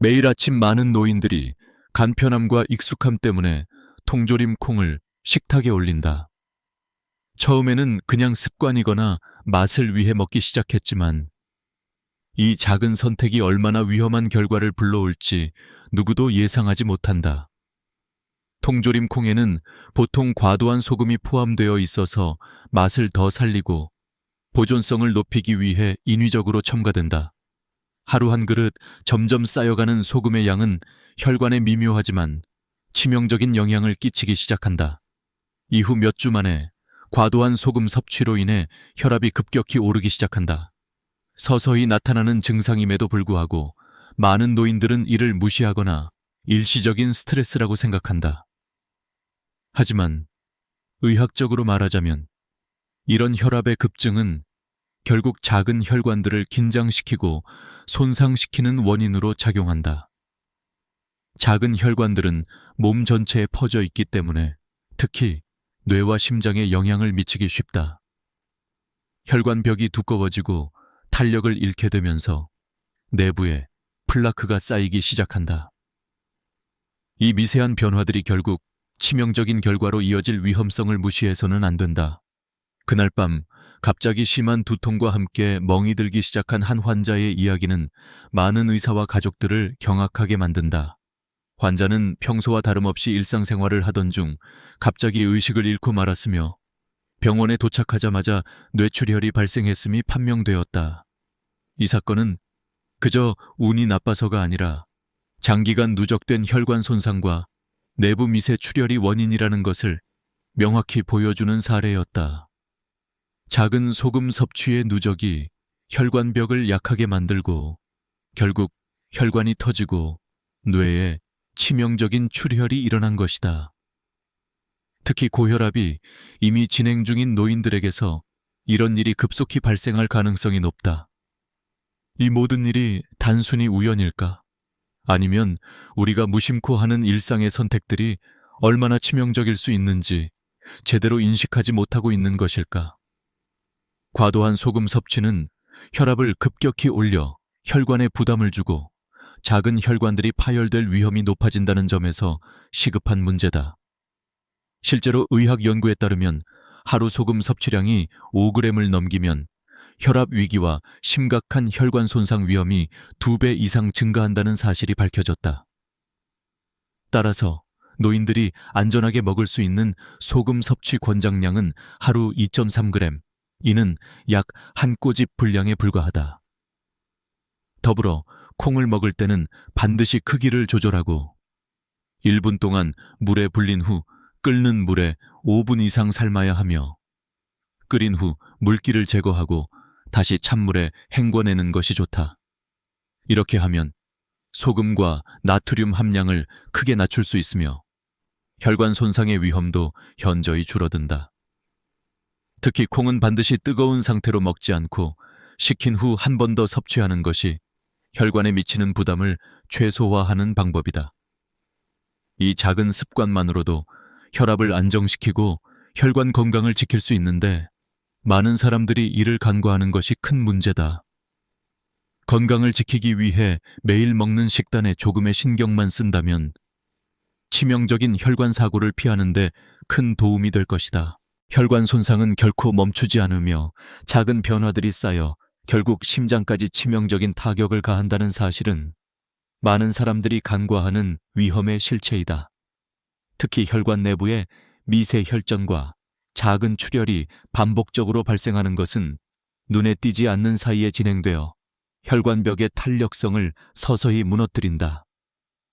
매일 아침 많은 노인들이 간편함과 익숙함 때문에 통조림 콩을 식탁에 올린다. 처음에는 그냥 습관이거나 맛을 위해 먹기 시작했지만 이 작은 선택이 얼마나 위험한 결과를 불러올지 누구도 예상하지 못한다. 통조림 콩에는 보통 과도한 소금이 포함되어 있어서 맛을 더 살리고 보존성을 높이기 위해 인위적으로 첨가된다. 하루 한 그릇 점점 쌓여가는 소금의 양은 혈관에 미묘하지만 치명적인 영향을 끼치기 시작한다. 이후 몇 주 만에 과도한 소금 섭취로 인해 혈압이 급격히 오르기 시작한다. 서서히 나타나는 증상임에도 불구하고 많은 노인들은 이를 무시하거나 일시적인 스트레스라고 생각한다. 하지만 의학적으로 말하자면 이런 혈압의 급증은 결국 작은 혈관들을 긴장시키고 손상시키는 원인으로 작용한다. 작은 혈관들은 몸 전체에 퍼져 있기 때문에 특히 뇌와 심장에 영향을 미치기 쉽다. 혈관벽이 두꺼워지고 탄력을 잃게 되면서 내부에 플라크가 쌓이기 시작한다. 이 미세한 변화들이 결국 치명적인 결과로 이어질 위험성을 무시해서는 안 된다. 그날 밤 갑자기 심한 두통과 함께 멍이 들기 시작한 한 환자의 이야기는 많은 의사와 가족들을 경악하게 만든다. 환자는 평소와 다름없이 일상생활을 하던 중 갑자기 의식을 잃고 말았으며 병원에 도착하자마자 뇌출혈이 발생했음이 판명되었다. 이 사건은 그저 운이 나빠서가 아니라 장기간 누적된 혈관 손상과 내부 미세 출혈이 원인이라는 것을 명확히 보여주는 사례였다. 작은 소금 섭취의 누적이 혈관벽을 약하게 만들고 결국 혈관이 터지고 뇌에 치명적인 출혈이 일어난 것이다. 특히 고혈압이 이미 진행 중인 노인들에게서 이런 일이 급속히 발생할 가능성이 높다. 이 모든 일이 단순히 우연일까? 아니면 우리가 무심코 하는 일상의 선택들이 얼마나 치명적일 수 있는지 제대로 인식하지 못하고 있는 것일까? 과도한 소금 섭취는 혈압을 급격히 올려 혈관에 부담을 주고 작은 혈관들이 파열될 위험이 높아진다는 점에서 시급한 문제다. 실제로 의학 연구에 따르면 하루 소금 섭취량이 5g을 넘기면 혈압 위기와 심각한 혈관 손상 위험이 2배 이상 증가한다는 사실이 밝혀졌다. 따라서 노인들이 안전하게 먹을 수 있는 소금 섭취 권장량은 하루 2.3g, 이는 약 한 꼬집 분량에 불과하다. 더불어 콩을 먹을 때는 반드시 크기를 조절하고 1분 동안 물에 불린 후 끓는 물에 5분 이상 삶아야 하며 끓인 후 물기를 제거하고 다시 찬물에 헹궈내는 것이 좋다. 이렇게 하면 소금과 나트륨 함량을 크게 낮출 수 있으며 혈관 손상의 위험도 현저히 줄어든다. 특히 콩은 반드시 뜨거운 상태로 먹지 않고 식힌 후 한 번 더 섭취하는 것이 혈관에 미치는 부담을 최소화하는 방법이다. 이 작은 습관만으로도 혈압을 안정시키고 혈관 건강을 지킬 수 있는데 많은 사람들이 이를 간과하는 것이 큰 문제다. 건강을 지키기 위해 매일 먹는 식단에 조금의 신경만 쓴다면 치명적인 혈관 사고를 피하는 데 큰 도움이 될 것이다. 혈관 손상은 결코 멈추지 않으며 작은 변화들이 쌓여 결국 심장까지 치명적인 타격을 가한다는 사실은 많은 사람들이 간과하는 위험의 실체이다. 특히 혈관 내부에 미세 혈전과 작은 출혈이 반복적으로 발생하는 것은 눈에 띄지 않는 사이에 진행되어 혈관벽의 탄력성을 서서히 무너뜨린다.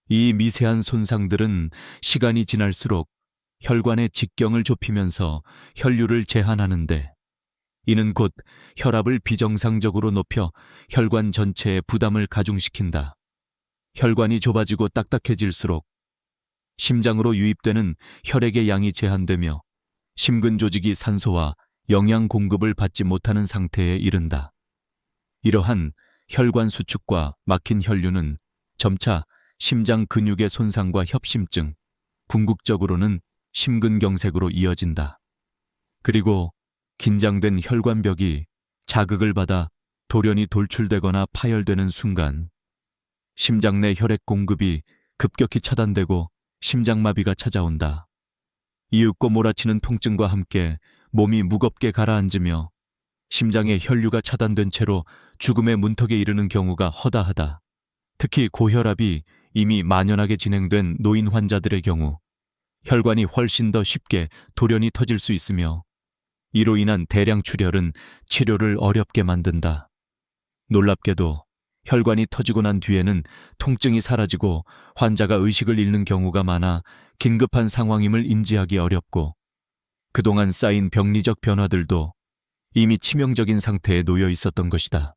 이 미세한 손상들은 시간이 지날수록 혈관의 직경을 좁히면서 혈류를 제한하는데 이는 곧 혈압을 비정상적으로 높여 혈관 전체에 부담을 가중시킨다. 혈관이 좁아지고 딱딱해질수록 심장으로 유입되는 혈액의 양이 제한되며 심근 조직이 산소와 영양 공급을 받지 못하는 상태에 이른다. 이러한 혈관 수축과 막힌 혈류는 점차 심장 근육의 손상과 협심증, 궁극적으로는 심근경색으로 이어진다. 그리고 긴장된 혈관벽이 자극을 받아 돌연히 돌출되거나 파열되는 순간 심장 내 혈액 공급이 급격히 차단되고 심장마비가 찾아온다. 이윽고 몰아치는 통증과 함께 몸이 무겁게 가라앉으며 심장의 혈류가 차단된 채로 죽음의 문턱에 이르는 경우가 허다하다. 특히 고혈압이 이미 만연하게 진행된 노인 환자들의 경우 혈관이 훨씬 더 쉽게 돌연히 터질 수 있으며 이로 인한 대량 출혈은 치료를 어렵게 만든다. 놀랍게도 혈관이 터지고 난 뒤에는 통증이 사라지고 환자가 의식을 잃는 경우가 많아 긴급한 상황임을 인지하기 어렵고 그동안 쌓인 병리적 변화들도 이미 치명적인 상태에 놓여 있었던 것이다.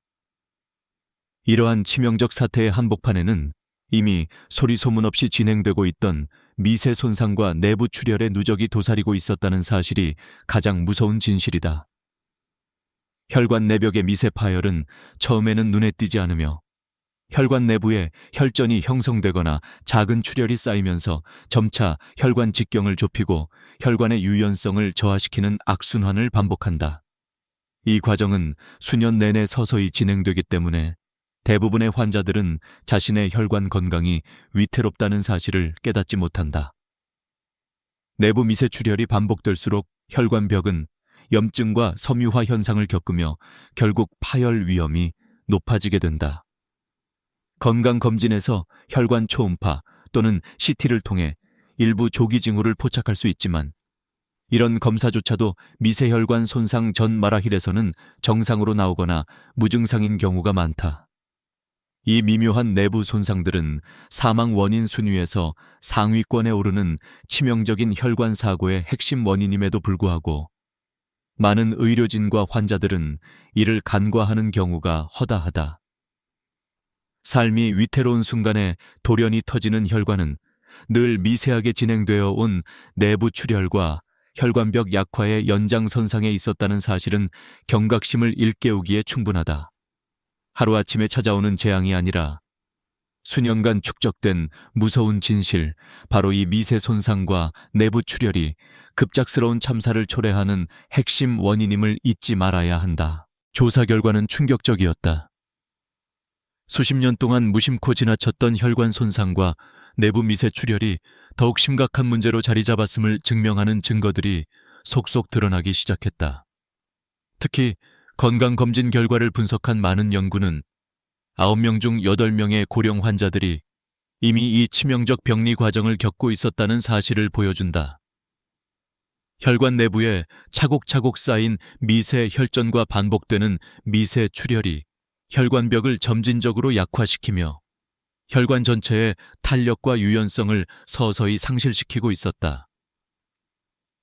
이러한 치명적 사태의 한복판에는 이미 소리 소문 없이 진행되고 있던 미세 손상과 내부 출혈의 누적이 도사리고 있었다는 사실이 가장 무서운 진실이다. 혈관 내벽의 미세 파열은 처음에는 눈에 띄지 않으며 혈관 내부에 혈전이 형성되거나 작은 출혈이 쌓이면서 점차 혈관 직경을 좁히고 혈관의 유연성을 저하시키는 악순환을 반복한다. 이 과정은 수년 내내 서서히 진행되기 때문에 대부분의 환자들은 자신의 혈관 건강이 위태롭다는 사실을 깨닫지 못한다. 내부 미세 출혈이 반복될수록 혈관벽은 염증과 섬유화 현상을 겪으며 결국 파열 위험이 높아지게 된다. 건강검진에서 혈관 초음파 또는 CT를 통해 일부 조기 징후를 포착할 수 있지만 이런 검사조차도 미세혈관 손상 전 마라힐에서는 정상으로 나오거나 무증상인 경우가 많다. 이 미묘한 내부 손상들은 사망 원인 순위에서 상위권에 오르는 치명적인 혈관 사고의 핵심 원인임에도 불구하고 많은 의료진과 환자들은 이를 간과하는 경우가 허다하다. 삶이 위태로운 순간에 돌연히 터지는 혈관은 늘 미세하게 진행되어 온 내부 출혈과 혈관벽 약화의 연장선상에 있었다는 사실은 경각심을 일깨우기에 충분하다. 하루아침에 찾아오는 재앙이 아니라 수년간 축적된 무서운 진실, 바로 이 미세 손상과 내부 출혈이 급작스러운 참사를 초래하는 핵심 원인임을 잊지 말아야 한다. 조사 결과는 충격적이었다. 수십 년 동안 무심코 지나쳤던 혈관 손상과 내부 미세 출혈이 더욱 심각한 문제로 자리 잡았음을 증명하는 증거들이 속속 드러나기 시작했다. 특히 건강검진 결과를 분석한 많은 연구는 9명 중 8명의 고령 환자들이 이미 이 치명적 병리 과정을 겪고 있었다는 사실을 보여준다. 혈관 내부에 차곡차곡 쌓인 미세 혈전과 반복되는 미세 출혈이 혈관벽을 점진적으로 약화시키며 혈관 전체의 탄력과 유연성을 서서히 상실시키고 있었다.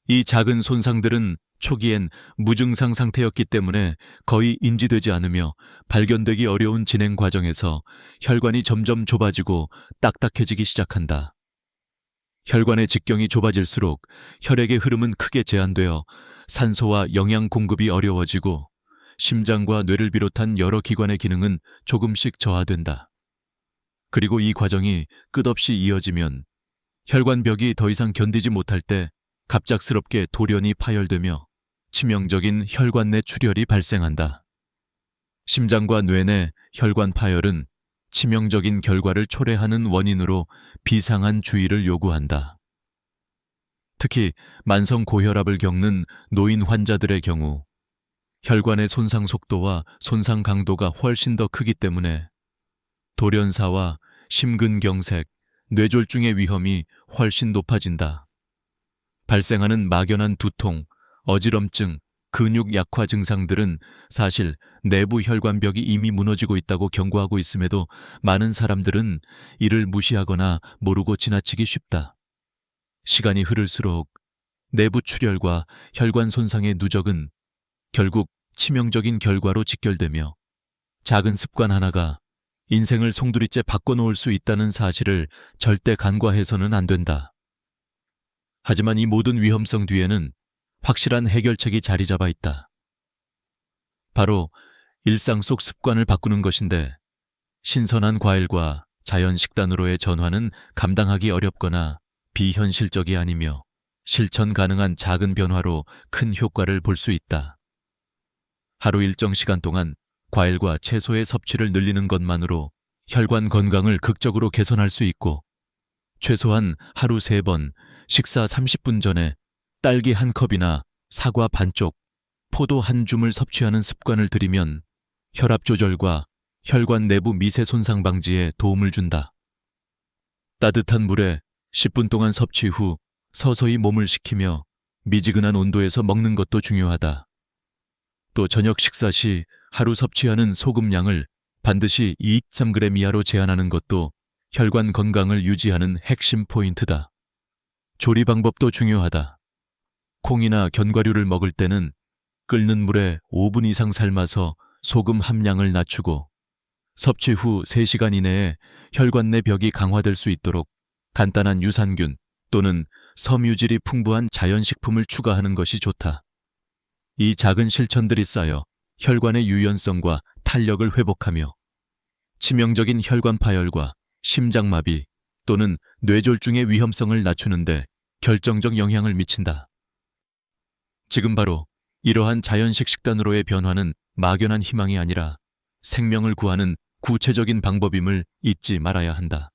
이 작은 손상들은 초기엔 무증상 상태였기 때문에 거의 인지되지 않으며 발견되기 어려운 진행 과정에서 혈관이 점점 좁아지고 딱딱해지기 시작한다. 혈관의 직경이 좁아질수록 혈액의 흐름은 크게 제한되어 산소와 영양 공급이 어려워지고 심장과 뇌를 비롯한 여러 기관의 기능은 조금씩 저하된다. 그리고 이 과정이 끝없이 이어지면 혈관벽이 더 이상 견디지 못할 때 갑작스럽게 돌연히 파열되며 치명적인 혈관 내 출혈이 발생한다. 심장과 뇌 내 혈관 파열은 치명적인 결과를 초래하는 원인으로 비상한 주의를 요구한다. 특히 만성 고혈압을 겪는 노인 환자들의 경우 혈관의 손상 속도와 손상 강도가 훨씬 더 크기 때문에 돌연사와 심근경색, 뇌졸중의 위험이 훨씬 높아진다. 발생하는 막연한 두통, 어지럼증, 근육 약화 증상들은 사실 내부 혈관벽이 이미 무너지고 있다고 경고하고 있음에도 많은 사람들은 이를 무시하거나 모르고 지나치기 쉽다. 시간이 흐를수록 내부 출혈과 혈관 손상의 누적은 결국 치명적인 결과로 직결되며 작은 습관 하나가 인생을 송두리째 바꿔놓을 수 있다는 사실을 절대 간과해서는 안 된다. 하지만 이 모든 위험성 뒤에는 확실한 해결책이 자리 잡아 있다. 바로 일상 속 습관을 바꾸는 것인데 신선한 과일과 자연 식단으로의 전환은 감당하기 어렵거나 비현실적이 아니며 실천 가능한 작은 변화로 큰 효과를 볼 수 있다. 하루 일정 시간 동안 과일과 채소의 섭취를 늘리는 것만으로 혈관 건강을 극적으로 개선할 수 있고, 최소한 하루 3번, 식사 30분 전에 딸기 한 컵이나 사과 반쪽, 포도 한 줌을 섭취하는 습관을 들이면 혈압 조절과 혈관 내부 미세 손상 방지에 도움을 준다. 따뜻한 물에 10분 동안 섭취 후 서서히 몸을 식히며 미지근한 온도에서 먹는 것도 중요하다. 또 저녁 식사 시 하루 섭취하는 소금량을 반드시 2.3g 이하로 제한하는 것도 혈관 건강을 유지하는 핵심 포인트다. 조리 방법도 중요하다. 콩이나 견과류를 먹을 때는 끓는 물에 5분 이상 삶아서 소금 함량을 낮추고, 섭취 후 3시간 이내에 혈관 내 벽이 강화될 수 있도록 간단한 유산균 또는 섬유질이 풍부한 자연식품을 추가하는 것이 좋다. 이 작은 실천들이 쌓여 혈관의 유연성과 탄력을 회복하며 치명적인 혈관 파열과 심장마비 또는 뇌졸중의 위험성을 낮추는데 결정적 영향을 미친다. 지금 바로 이러한 자연식 식단으로의 변화는 막연한 희망이 아니라 생명을 구하는 구체적인 방법임을 잊지 말아야 한다.